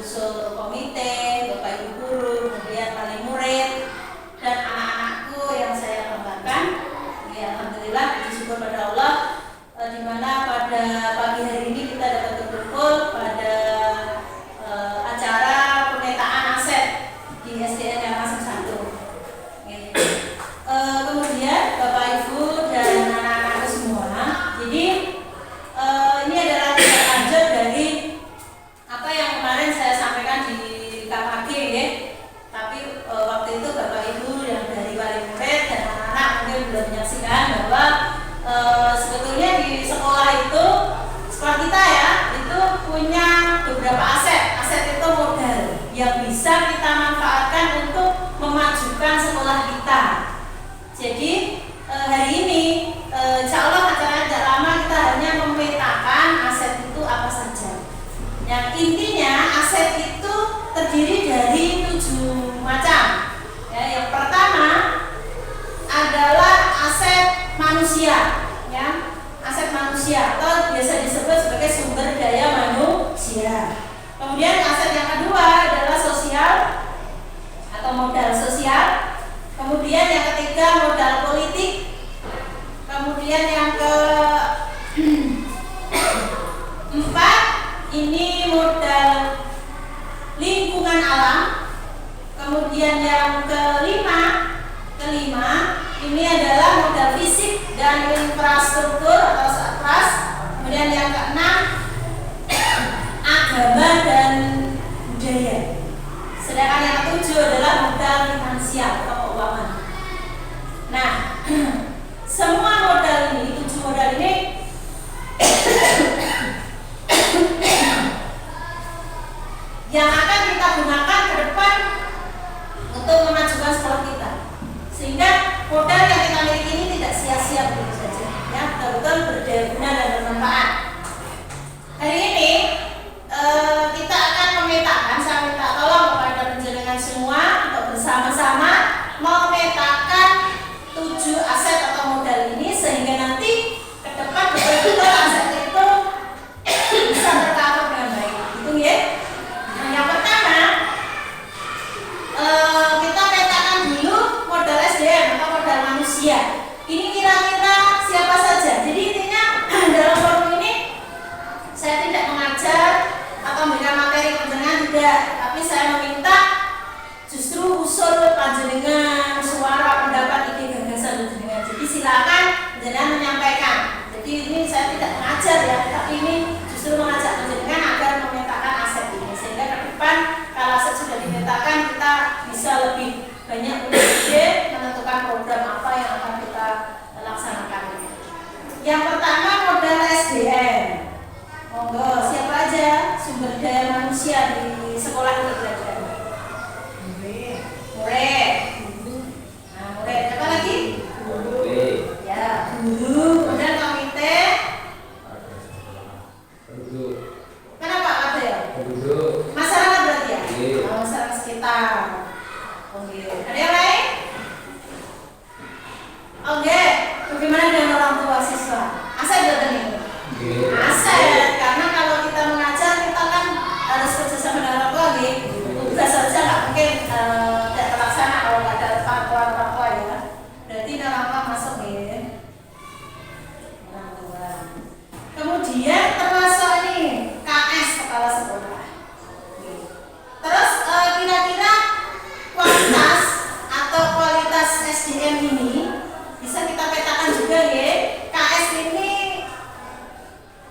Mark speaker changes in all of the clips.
Speaker 1: usul komite, Bapak Ibu guru, kemudian wali murid, dan anak-anakku yang saya banggakan. Ya, alhamdulillah, puji syukur pada Allah, di mana pada pagi hari ini kita dapat berkumpul pada acara pemetaan aset di SDN Karangasem 1. Kemudian Bapak Ibu dan anak-anakku semua, jadi ini adalah tindak lanjut dari apa yang kemarin saya sampaikan di KKG ya. Tapi waktu itu Bapak Ibu yang dari wali murid dan anak-anak mungkin sudah menyaksikan bahwa sebetulnya di sekolah itu, sekolah kita ya, itu punya beberapa aset. Aset itu modal yang bisa kita manfaatkan untuk memajukan sekolah kita. Jadi hari ini insya Allah acara tidak lama kita hanya memetakan aset itu apa saja. Yang intinya aset itu terdiri dari 7 macam. Ya, yang pertama adalah aset manusia, ya, aset manusia atau biasa disebut sebagai sumber daya manusia. Kemudian aset yang kedua adalah sosial atau modal sosial. Kemudian yang ketiga modal politik. Kemudian yang keempat ini modal lingkungan alam. Kemudian yang kelima ini adalah modal fisik dan infrastruktur atau satras. Kemudian yang keenam agama dan budaya. Sedangkan yang ketujuh adalah modal finansial atau keuangan. Nah, semua modal ini, 7 modal ini yang akan kita gunakan ke depan untuk memajukan sekolah kita, sehingga modal yang kita miliki ini tidak sia-sia begitu saja, ya, betul-betul berdaya guna dan bermanfaat. Hari ini kita akan memetakan, saya minta tolong kepada penjenengan semua untuk bersama-sama memetakan 7 aset atau modal ini, sehingga nanti ke depan betul-betul aset itu bisa tercover dengan baik, gitu ya. Nah, yang pertama kita petakan dulu modal SDM atau modal manusia. Ini kira-kira siapa saja. Jadi intinya dalam forum ini saya tidak mengajar atau memberikan materi panjenengan, tidak, tapi saya meminta justru usul panjenengan, suara, pendapat, ide, gagasan panjenengan. Jadi silakan panjenengan menyampaikan. Jadi ini saya tidak mengajar ya, tapi ini justru mengajak panjenengan agar memetakan aset ini, sehingga ke depan kalau aset sudah dimetakan kita bisa lebih banyak punya ide menentukan program apa yang akan kita laksanakan. Yang pertama modal SDM. Monggo, siapa aja sumber daya manusia di sekolah ini belajar? Murid. Nah, murid. Apa lagi? Guru. Ya, guru. Kemudian komite. Kenapa ada ya? Masyarakat berarti ya? Masyarakat sekitar. Oke. Ada yang lain? Oke. Bagaimana dengan orang tua siswa? Aset berarti ini? Aset, karena kalau kita mengajar kita kan harus kerjasama dengan orang tua, gitu. Tugas saja nggak mungkin tidak terlaksana kalau nggak ada orang tua ya. Berarti ini orang tua masuk ya. Orang tua. Kemudian termasuk ini KS kepala sekolah. Terus kira-kira kualitas atau kualitas SDM ini bisa kita petakan juga ya. KS ini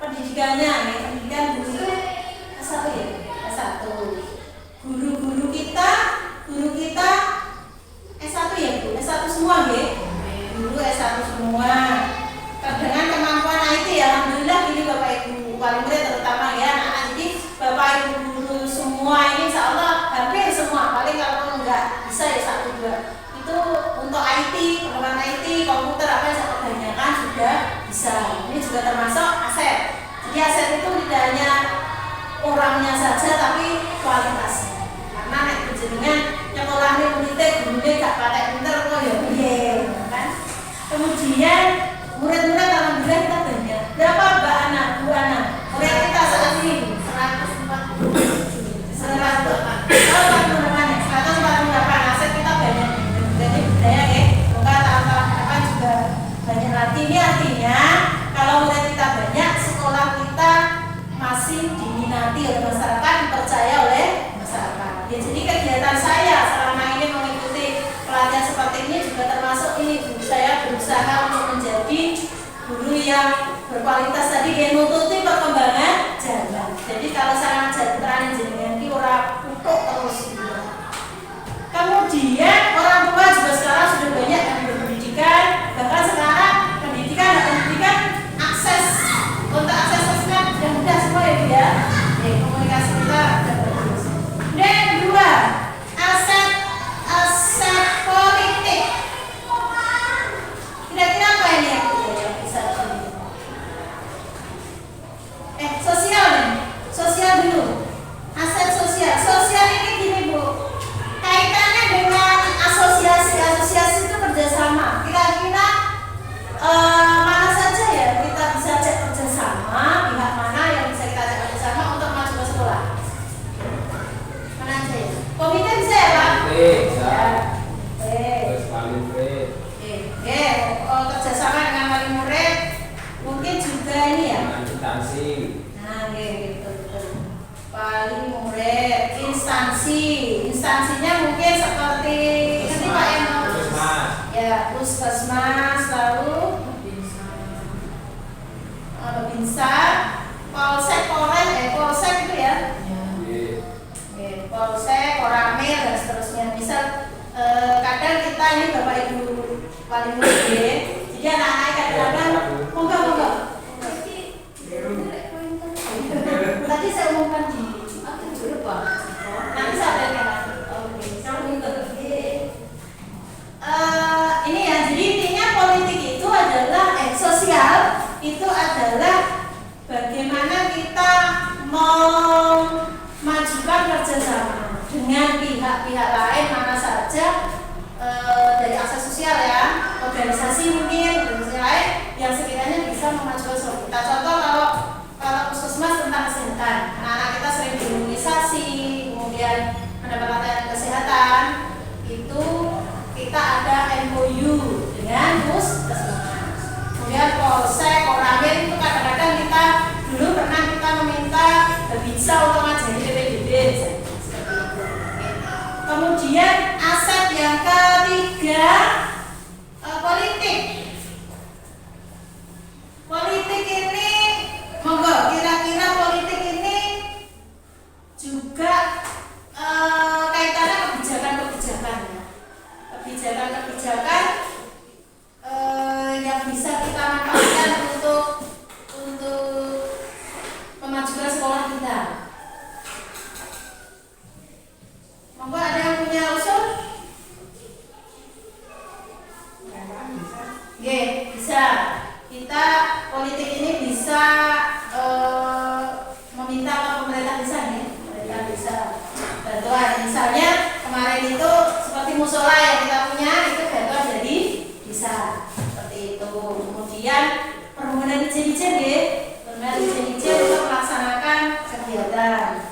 Speaker 1: pendidikannya ya, pendidikan guru S1 ya, S1. Guru kita S1 ya Bu, S1 semua ya. Guru S1 semua. Dengan kemampuan IT ya, alhamdulillah ini Bapak Ibu wali murid terutama ya anak-anak. Jadi Bapak Ibu guru semua ini insya Allah hampir semua, paling kalau enggak bisa ya 1-2. Itu untuk IT, pengembangan IT, komputer apa yang saya kebanyakan sudah bisa. Ini juga termasuk aset. Jadi aset itu tidak hanya orangnya saja tapi kualitasnya. Karena nek jenengan nyekolahne murid gurune gak patek pinter kok ya piye, kan? Kemudian murid-murid alhamdulillah kita banyak. Berapa Mbak Ana, Bu Ana? Murid kita saat ini 147. berkualitas tadi dia nututi perkembangan zaman. Jadi kalau sarana jatran jenengan ki ora utuk terus gitu. Kemudian orang tua juga sekarang sudah banyak yang berpendidikan, bahkan sekarang pendidikan akses untuk akses sosmed sudah mudah semua ya Bu ya. Komunikasi kita sudah bagus. Dan yang kedua, aset politik. Kira-kira apa ini yang bisa sosial nih, sosial dulu. Aset sosial. Sosial ini gini Bu, kaitannya dengan asosiasi itu kerjasama. Kira-kira mana saja ya kita bisa cek kerjasama, pihak mana yang bisa kita cek kerjasama untuk maju ke sekolah? Mana aja ya? Komite bisa ya Pak?
Speaker 2: Bisa.
Speaker 1: Kerjasama dengan wali murid, mungkin juga ini ya.
Speaker 2: Instansi.
Speaker 1: Nah, gitu. Wali murid, instansinya mungkin seperti ini Pak yang ya puskesmas, lalu Babinsa, polsek itu ya. Polsek, Koramil dan seterusnya. Misal kadang kita ini Bapak Ibu wali murid, jadi anak-anak kadang-kadang monggo. Tadi saya umumkan di lupa. Nanti saya ini ya, jadi intinya politik itu adalah sosial itu adalah bagaimana kita memajukan kerjasama dengan pihak-pihak lain mana saja dari akses sosial ya, organisasi lain yang sekiranya bisa memajukan sosial kita. Contoh kalau puskesmas tentang kesehatan, anak-anak kita sering diimunisasi, kemudian mendapat latihan kesehatan, itu kita ada MOU dengan puskesmas. Kemudian polsek, koramil itu kadang-kadang kita dulu pernah kita meminta bisa untuk ngajari PPDB seperti itu. Kemudian aset yang ketiga politik ini monggo, kira-kira politik ini juga kaitannya kebijakan ya. Kebijakan yang bisa kita manfaatkan untuk memajukan sekolah kita. Monggo, ada yang punya usul? Bisa. Kita politik ini bisa meminta ke pemerintah desa nih, pemerintah desa bantuan. Misalnya kemarin itu seperti musola yang kita punya itu bantuan dari desa seperti itu. Kemudian permohonan izin untuk melaksanakan kegiatan.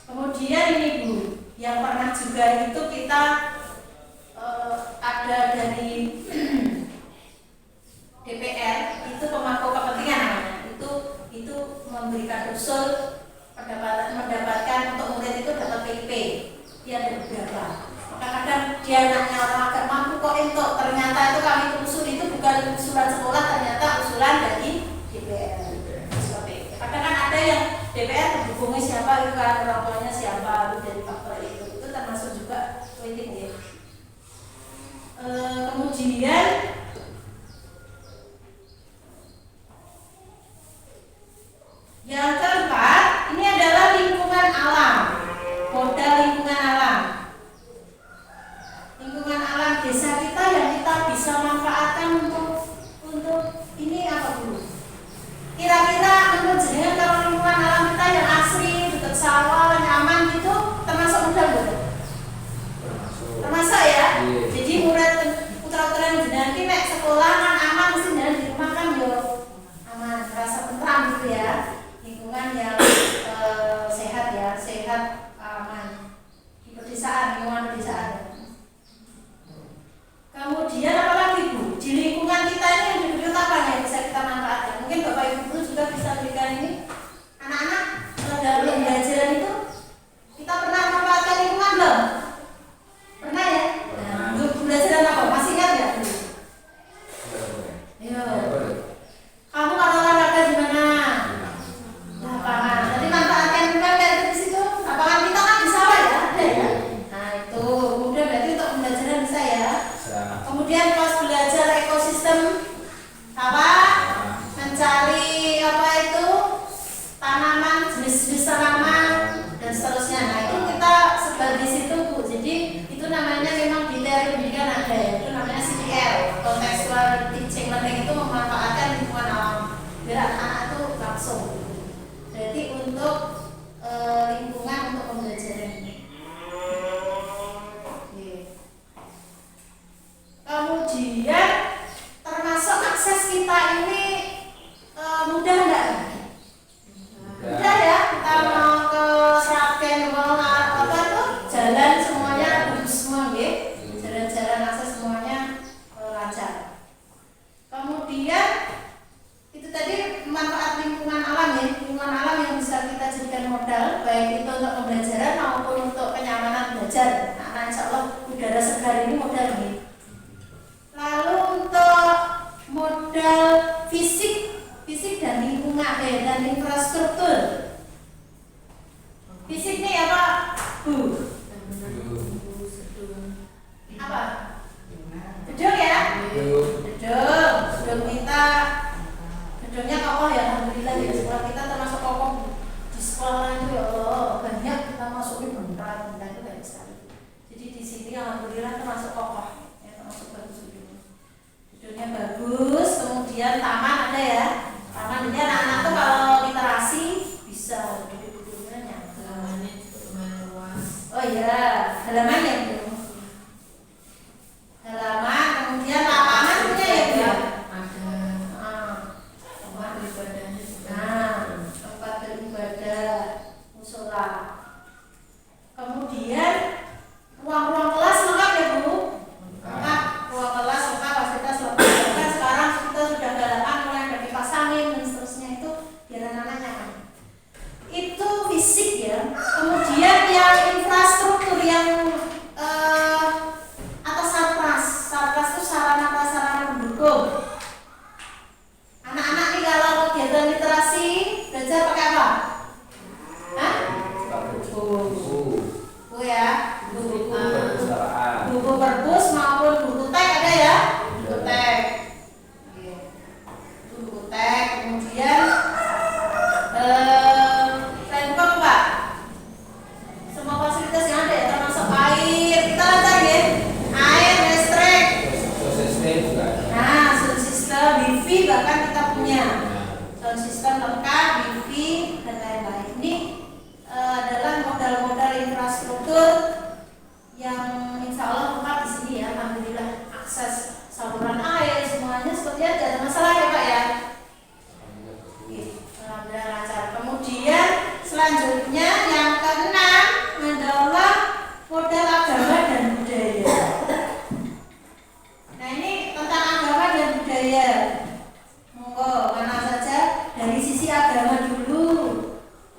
Speaker 1: Kemudian ini Bu, yang pernah juga itu kita ada dari DPR itu pemangku kepentingan namanya, itu memberikan usul mendapatkan untuk murid itu dapat PIP. Dia ada beberapa. Maka kadang dia anaknya orang agak mampu kok untuk ternyata itu kami usul itu bukan usulan sekolah, ternyata usulan dari DPR. Seperti itu. Kadang kan ada yang DPR mendukungnya siapa itu kan, orang tuanya siapa dari faktor itu termasuk juga politik ya. Kemudian yang keempat ini adalah lingkungan alam, modal lingkungan alam. Lingkungan alam desa kita yang kita bisa manfaatkan untuk ini apa dulu? Kira-kira menurut jenengan kalau lingkungan alam kita yang asri, dekat sawah, nyaman gitu termasuk modal bukan? Termasuk ya. Jadi murid putra-putra jenengan modal baik itu untuk pembelajaran maupun untuk kenyamanan belajar. Nah, insya Allah udara segar ini modal ini. Lalu untuk modal fisik dan lingkungan dan infrastruktur. Fisik ini apa, Bu? Apa? Gedung ya? Gedung kita, gedungnya kokoh ya, alhamdulillah ya. Sekolah kita termasuk kokoh. Di sekolah itu ya Allah banyak kita masukin beneran itu banyak sekali. Jadi di sini alhamdulillah termasuk kokoh, ya, termasuk bagus gedungnya. Gedungnya bagus, kemudian taman ada ya. Taman ini anak-anak tuh kalau literasi bisa duduk-duduknya nyata. Halamannya lumayan luas. Oh iya, halamannya Bu. Halaman, kemudian lapangan punya ya Bu ya? Ada. Tempat beribadahnya juga. Tempat beribadah, musola. Kemudian ruang-ruang kelas lengkap ya Bu? Lengkap. Ruang kelas lengkap, fasilitas lengkap. Kan sekarang kita sudah galakan mulai ada kipas angin dan seterusnya itu biar anak-anak nyaman. Itu fisik ya. Kemudian yang infrastruktur yang atas sarpras itu sarana prasarana pendukung. Anak-anak nih kalau kegiatan literasi belajar pakai apa? Hah? Buku ya, buku perpus maupun buku teks ada ya? Buku teks. Itu buku teks. Kemudian handphone Pak. Semua fasilitas yang ada ya, termasuk air. Kita lancar ya? Air, listrik. Nah, sound system, wifi bahkan kita punya. Sound system lengkap, wifi dan lain-lain. Ini adalah modal-modal infrastruktur yang insya Allah lengkap di sini ya. Alhamdulillah akses saluran air semuanya seperti aja, ada masalah ya Pak ya. Alhamdulillah lancar. Kemudian selanjutnya yang keenam adalah modal agama dan budaya. Nah ini tentang agama dan budaya. Monggo mana saja dari sisi agama dulu.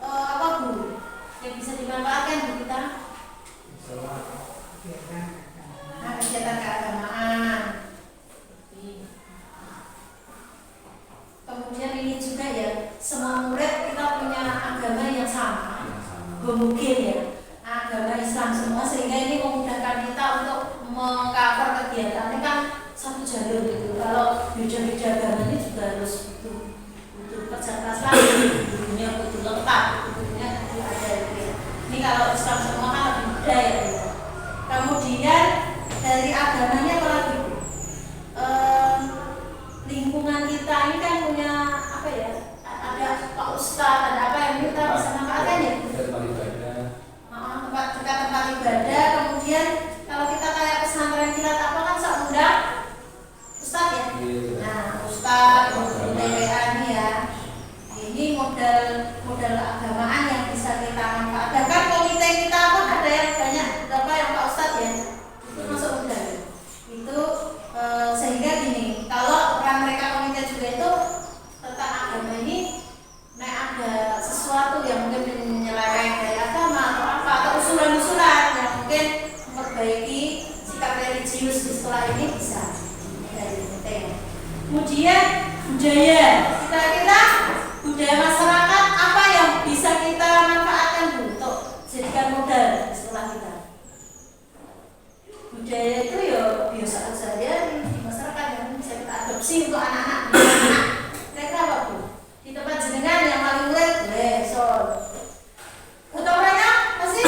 Speaker 1: Apa Bu? Yang bisa dimanfaatkan Bu kita? Nah, kegiatan keagamaan. Kemudian ini juga ya, semua murid kita punya agama yang sama. Mungkin ya, agama Islam semua sehingga ini memudahkan kita untuk mengcover kegiatan. Ini kan satu jalur gitu. Kalau beda-beda agama ini juga harus butuh kerja keras lagi, butuhnya butuh lengkap, butuhnya ada gitu ya. Ini kalau Islam semua kan lebih mudah ya. Gitu. Kemudian dari agamanya apa lagi? Lingkungan kita ini kan punya apa ya? Ada Pak Ustadz, ada apa yang kita bisa manfaatkan ya? Tempat ibadah. Kemudian kalau kita kayak pesantren kilat apa kan sok muda Ustadz ya? Nah, Ustadz, DWA ini ya. Ini modal agamaan yang bisa kita manfaatkan. Bahkan komite kita pun ada yang banyak, berapa yang Pak Ustadz ya? Itu masuk modal. Itu sehingga gini, kalau peran mereka komite juga itu tentang agama ini, ada sesuatu yang mungkin menyeleweng dari agama atau apa, atau usulan-usulan yang mungkin memperbaiki sikap religius di sekolah ini bisa dari komite. Kemudian budaya, kira-kira budaya masyarakat apa yang bisa kita manfaatkan untuk jadikan modal di sekolah kita? Budaya itu ya biasa saja di masyarakat yang bisa kita adopsi untuk anak-anak. Kira-kira apa Bu? Di tempat jenengan yang paling murid boleh sol. Untuk mereka pasti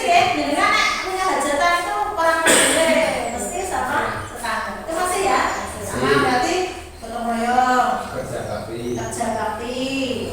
Speaker 1: ya jenengan punya hajatan itu orang boleh pasti sama tetangga. Itu masih ya sama berarti gotong royong, kerja bakti.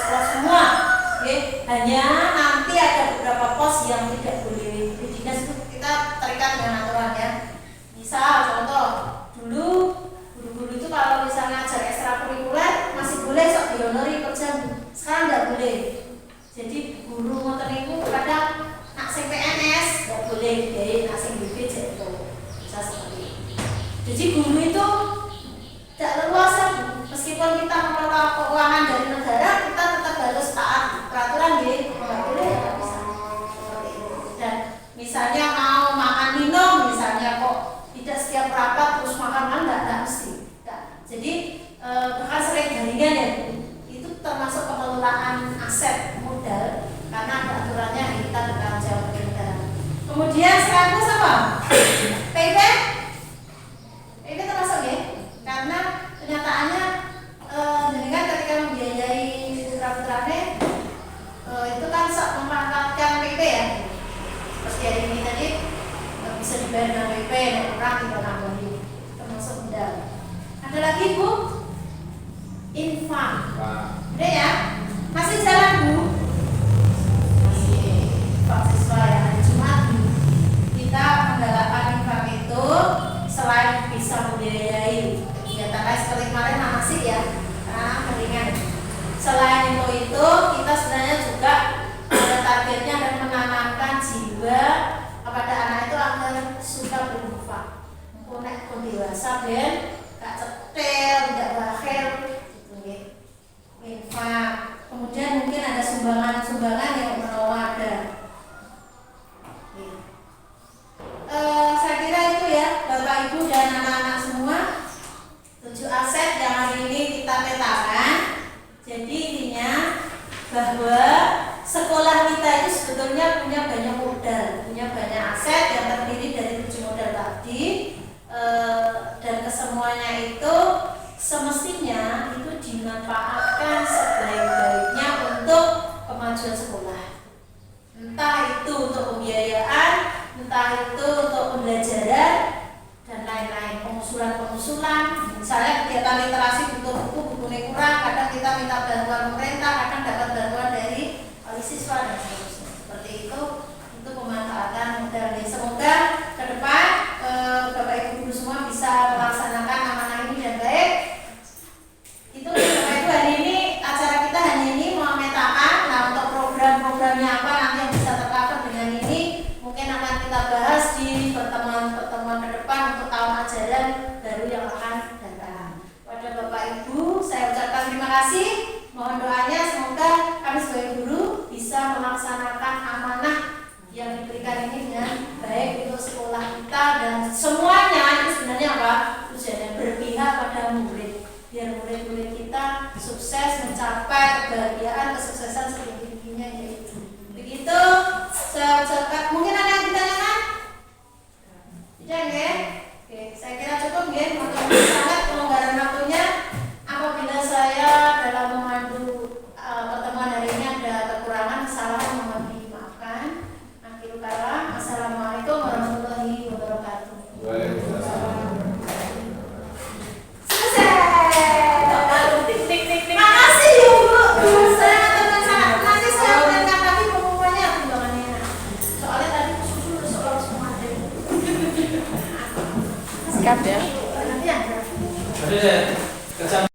Speaker 1: sekolah semua. Oke, hanya nanti ada beberapa pos yang tidak boleh. Di dinas itu kita terikat dengan aturan ya. Misal contoh, dulu guru-guru itu kalau misalnya ajar ekstrakurikuler masih boleh sok dihonori per jam. Sekarang nggak boleh. Jadi guru ngoten itu kadang nak sing PNS nggak boleh dibiayai, nak sing BPJS itu bisa seperti itu. Jadi guru itu tidak leluasa, meskipun kita mengelola keuangan dari negara, kita tetap harus taat peraturan ya, nggak boleh ya nggak bisa seperti itu. Dan misalnya mau makan minum, misalnya kok tidak setiap rapat terus makan nggak mesti. Nggak. Jadi bahkan sering jaringan ya, itu termasuk pengelolaan aset modal karena ada aturannya yang kita bertanggung jawab ke negara. Kemudian selanjutnya apa? PIP termasuk ya, karena kenyataannya dengan ketika membiayai putra-putranya itu kan memanfaatkan PIP ya, seperti hari ini tadi bisa dibayar dengan PIP, kurang tinggal nambahin, termasuk modal. Ada lagi Bu, infak. Udah ya, masih jalan Bu? Masih infak siswa ya. Cuma kita menggalakkan infak itu selain bisa membiayai kegiatan lain seperti kemarin manasik ya, karena mendingan. Selain itu kita sebenarnya juga ada targetnya dan menanamkan jiwa kepada anak itu agar suka berinfak. Nek pun dewasa ben gak cetel, tidak bakhil gitu. Infak. Kemudian mungkin ada sumbangan yang menolong ada. Saya kira itu ya Bapak Ibu dan anak-anak semua, 7 aset yang hari ini kita petakan. Jadi intinya bahwa sekolah kita itu sebetulnya punya banyak modal, punya banyak aset yang terdiri dari 7 modal tadi, dan kesemuanya itu semestinya itu dimanfaatkan sebaik-baiknya untuk kemajuan sekolah. Entah itu untuk pembiayaan, entah itu untuk pembelajaran dan lain-lain, pengusulan. Misalnya kegiatan literasi butuh buku kurang, kadang kita minta bantuan pemerintah, kadang dapat bantuan dari wali siswa dan seterusnya. Seperti itu pemanfaatan modal. Semoga ke depan Bapak Ibu guru semua bisa melaksanakan amanah ini dengan baik. Itu Bapak Ibu, hari ini acara kita hanya ini memetakan. Nah, untuk program-programnya apa nanti yang bisa tercover dengan ini mungkin akan kita bahas di pertemuan-pertemuan ke depan untuk tahun ajaran baru yang akan datang. Pada Bapak Ibu saya ucapkan terima kasih. Mohon doanya semoga kami sebagai guru bisa melaksanakan amanah yang diberikan ini dengan baik untuk sekolah kita, dan semuanya itu sebenarnya apa? Tujuannya berpihak pada murid, biar murid-murid kita sukses mencapai kebahagiaan, kesuksesan setinggi-tingginya yaitu. Begitu saya ucapkan. Mungkin ada yang ditanyakan? Tidak ya? Oke, saya kira cukup ya. Sangat pelonggaran waktunya. Apabila saya dalam memandu pertemuan hari ini ada kekurangan, kesalahan, mohon dimaafkan. Assalamualaikum warahmatullahi wabarakatuh.
Speaker 2: Waalaikumsalam.
Speaker 1: Makasih ya Bu. Saya nanti saya berikan lagi pengumumannya timbangannya. Soalnya tadi susul soal semua ada.
Speaker 3: Siap ya.
Speaker 1: Nanti ada.
Speaker 2: Ada kerja